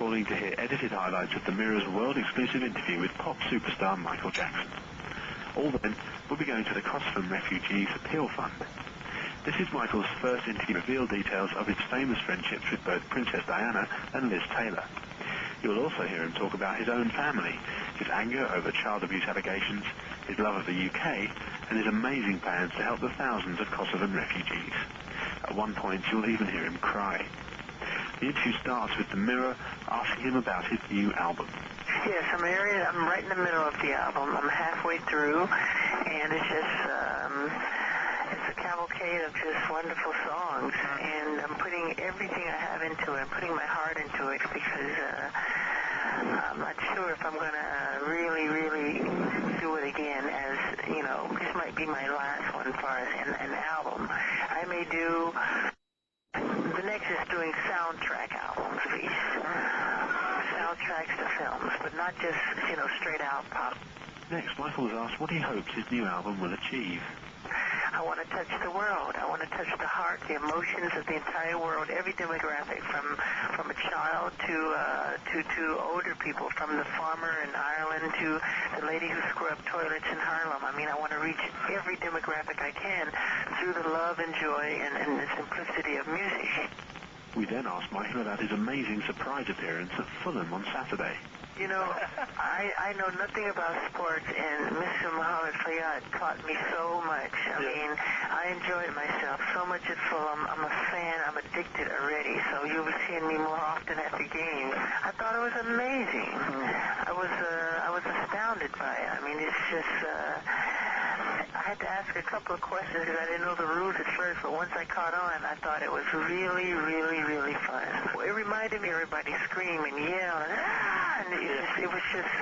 calling to hear edited highlights of the Mirror's world-exclusive interview with pop superstar Michael Jackson. All then will be going to the Kosovan Refugees Appeal Fund. This is Michael's first interview to reveal details of his famous friendships with both Princess Diana and Liz Taylor. You'll also hear him talk about his own family, his anger over child abuse allegations, his love of the UK, and his amazing plans to help the thousands of Kosovan refugees. At one point, you'll even hear him cry. The interview starts with the Mirror asking him about his new album. Yes, I'm right in the middle of the album. I'm halfway through, and it's just it's a cavalcade of just wonderful songs, and I'm putting everything I have into it. I'm putting my heart into it because I'm not sure if I'm going to really do it again, as, you know, this might be my last one for an album. I may do, the next is doing soundtrack albums, soundtracks to films, but not just, you know, straight out pop. Next, Michael was asked what he hopes his new album will achieve. I want to touch the world. I want to touch the heart, the emotions of the entire world, every demographic, from a child to older people, from the farmer in Ireland to the lady who scrubbed toilets in Harlem. I mean, I want to reach every demographic I can through the love and joy and the simplicity of music. We then asked Michael about his amazing surprise appearance at Fulham on Saturday. You know, I know nothing about sports, and Mr. Mohamed Fayyad taught me so much. I mean, I enjoyed myself so much at Fulham. I'm a fan. I'm addicted already, so you'll be seeing me more often at the games. I thought it was amazing. I was astounded by it. I mean, it's just... I had to ask a couple of questions because I didn't know the rules at first, but once I caught on, I thought it was really fun. It reminded me of everybody scream and yell, and it was just,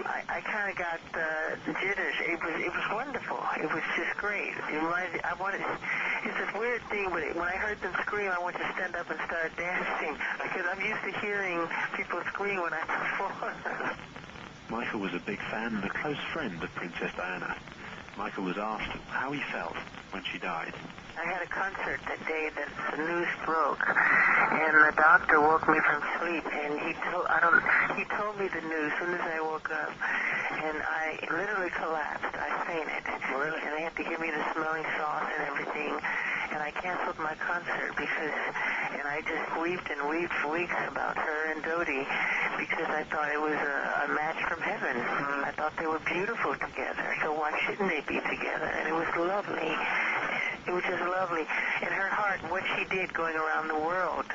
I kind of got the jitters. It was wonderful. It was just great. It's this weird thing, but when I heard them scream, I wanted to stand up and start dancing because I'm used to hearing people scream when I perform. Michael was a big fan and a close friend of Princess Diana. Michael was asked how he felt when she died. I had a concert that day that the news broke, and the doctor woke me from sleep, and he told me the news as soon as I woke up, and I literally collapsed. I fainted. Really? And they had to give me the smelling sauce and everything, and I canceled my concert and I just wept for weeks about her and Dodie because I thought it was a match from heaven. I thought they were beautiful together, so why shouldn't they be together? And it was lovely. It was just lovely. And her heart, what she did going around the world,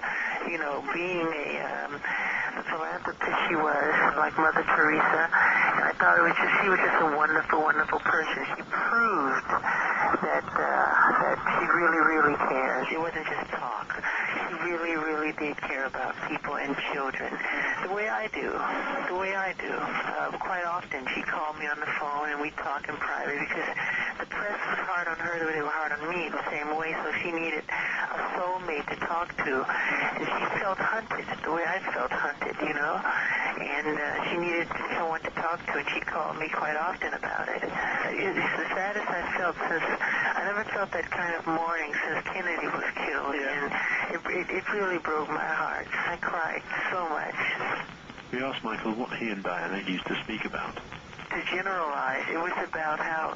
you know, being a philanthropist she was, like Mother Teresa. And I thought she was just a wonderful person. She proved that she really cares. It wasn't just talk. She really did care about people and children. The way I do. Quite often she called me on the phone and we talk in private because the press was hard on her the way they were hard on me the same way, so she needed a soulmate to talk to. And she felt hunted the way I felt hunted, you know. And she needed someone to talk to, and she called me quite often about it. It's the saddest I felt I never felt that kind of mourning since Kennedy was killed, and it really broke my heart. I cried so much. We asked Michael what he and Diana used to speak about. To generalize, it was about how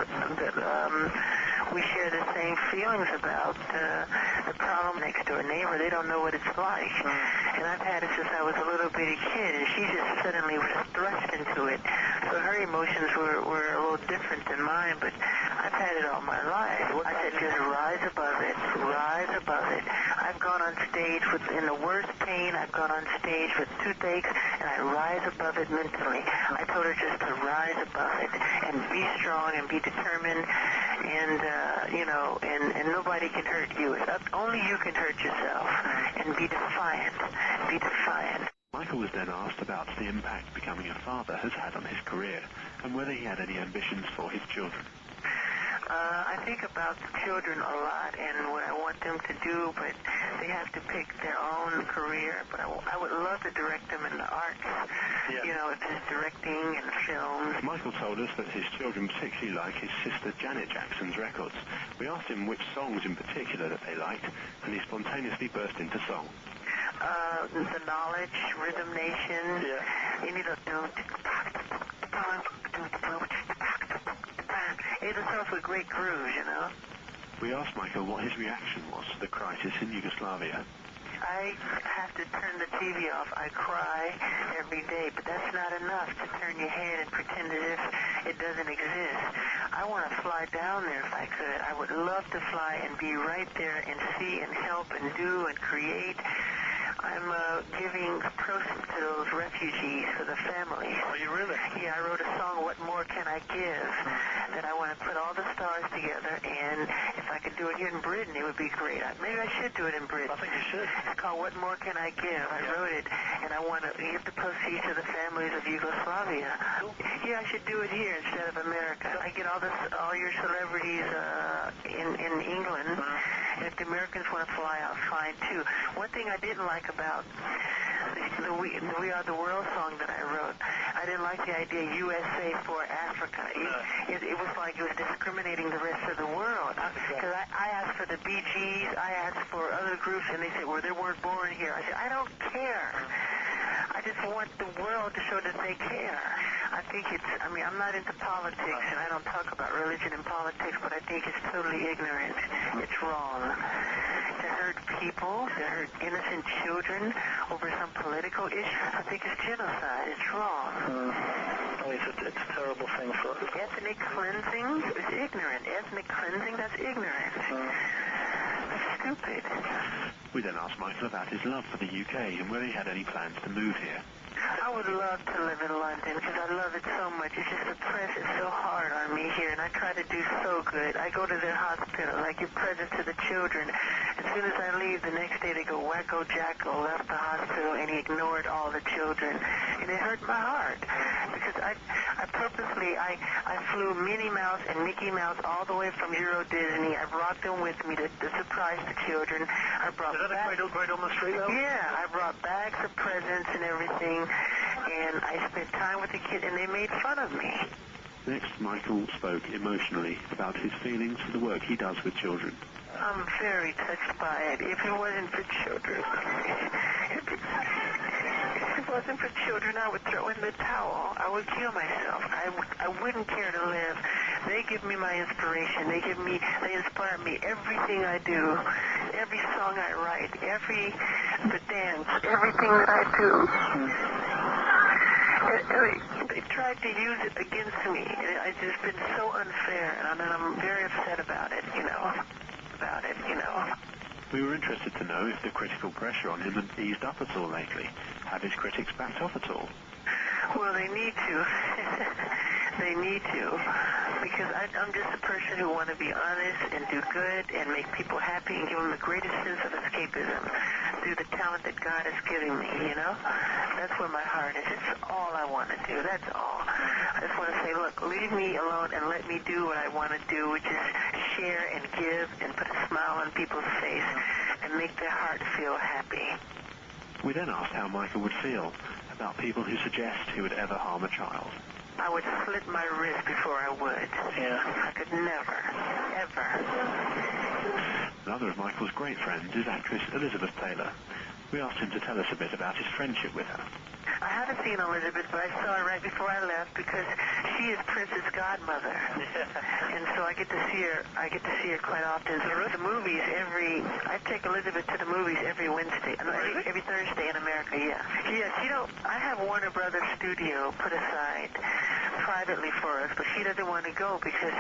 we share the same feelings about the problem next door neighbor. They don't know what it's like. And I've had it since I was a little bitty kid, and she just suddenly was thrust into it. So her emotions were a little different than mine, but I've had it all my life. I said, just rise above it. Rise above it. I've gone on stage in the worst pain. I've gone on stage with toothaches, and I rise above it mentally. I told her just to rise above it and be strong and be determined, and and nobody can hurt you. Only you can hurt yourself, and be defiant. Be defiant. Michael was then asked about the impact becoming a father has had on his career and whether he had any ambitions for his children. I think about the children a lot and what I want them to do, but they have to pick their own career. But I would love to direct them in the arts, you know, if it's directing and films. Michael told us that his children particularly like his sister Janet Jackson's records. We asked him which songs in particular that they liked, and he spontaneously burst into song. The Knowledge, Rhythm Nation. Yeah. Any of those. It starts with great grooves, you know. We asked Michael what his reaction was to the crisis in Yugoslavia. I have to turn the TV off. I cry every day, but that's not enough to turn your head and pretend as if it doesn't exist. I want to fly down there if I could. I would love to fly and be right there and see and help and do and create. I'm giving proceeds to those refugees for the families. Are you really? Yeah, I wrote a song, What More Can I Give? That I want to put all the stars together, and if I could do it here in Britain, it would be great. Maybe I should do it in Britain. I think you should. It's called What More Can I Give? I wrote it, and I want to give the proceeds to the families of Yugoslavia. Cool. Yeah, I should do it here instead of America. I get all your celebrities in England. And if the Americans want to fly out, fine too. One thing I didn't like about the We Are the World song that I wrote, I didn't like the idea USA for Africa. It was like it was discriminating the rest of the world. Because I asked for the Bee Gees, I asked for other groups, and they said, well, they weren't born here. I said, I don't care. I just want the world to show that they care. I'm not into politics, and I don't talk about religion and politics, but I think it's totally ignorant. It's wrong. To hurt people, to hurt innocent children over some political issue, I think it's genocide. It's wrong. It's a terrible thing for us. Ethnic cleansing is ignorant. Ethnic cleansing, that's ignorant. That's stupid. We then asked Michael about his love for the UK and whether he had any plans to move here. I would love to live in London because I love it so much. It's just the press is so hard on me here, and I try to do so good. I go to their hospital, I give presents to the children. As soon as I leave, the next day they go, Wacko Jacko left the hospital, and he ignored all the children. And it hurt my heart because I purposely flew Minnie Mouse and Mickey Mouse all the way from Euro Disney. I brought them with me to surprise the children. I brought Is that a great on the street, though? Yeah, I brought bags of presents and everything, and I spent time with the kids, and they made fun of me. Next, Michael spoke emotionally about his feelings for the work he does with children. I'm very touched by it. If it wasn't for children, I would throw in the towel. I would kill myself. I wouldn't care to live. They give me my inspiration. They inspire me. Everything I do, every song I write, the dance, everything that I do. They tried to use it against me. It's just been so unfair, and I'm very upset about it, you know. We were interested to know if the critical pressure on him had eased up at all lately. Have his critics backed off at all? Well, they need to. They need to. Because I'm just a person who want to be honest and do good and make people happy and give them the greatest sense of escapism through the talent that God has given me, you know? That's where my heart is. It's all I want to do. That's all. I just want to say, look, leave me alone and let me do what I want to do, which is share and give and put a smile on people's face and make their heart feel happy. We then asked how Michael would feel about people who suggest he would ever harm a child. I would slit my wrist before I would. Yeah. I could never, ever. Another of Michael's great friends is actress Elizabeth Taylor. We asked him to tell us a bit about his friendship with her. I haven't seen Elizabeth, but I saw her right before I left because she is Prince's godmother, and so I get to see her. Quite often. So the movies I take Elizabeth to the movies every Wednesday, every Thursday in America. Yeah. I have Warner Brothers Studio put aside privately for us, but she doesn't want to go because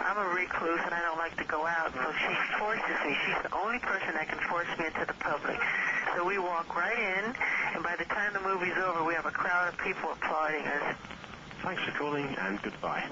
I'm a recluse and I don't like to go out. So she forces me. She's the only person that can force me into the public. So we walk right in, and by the time the movie's over, we have a crowd of people applauding us. Thanks for calling, and goodbye.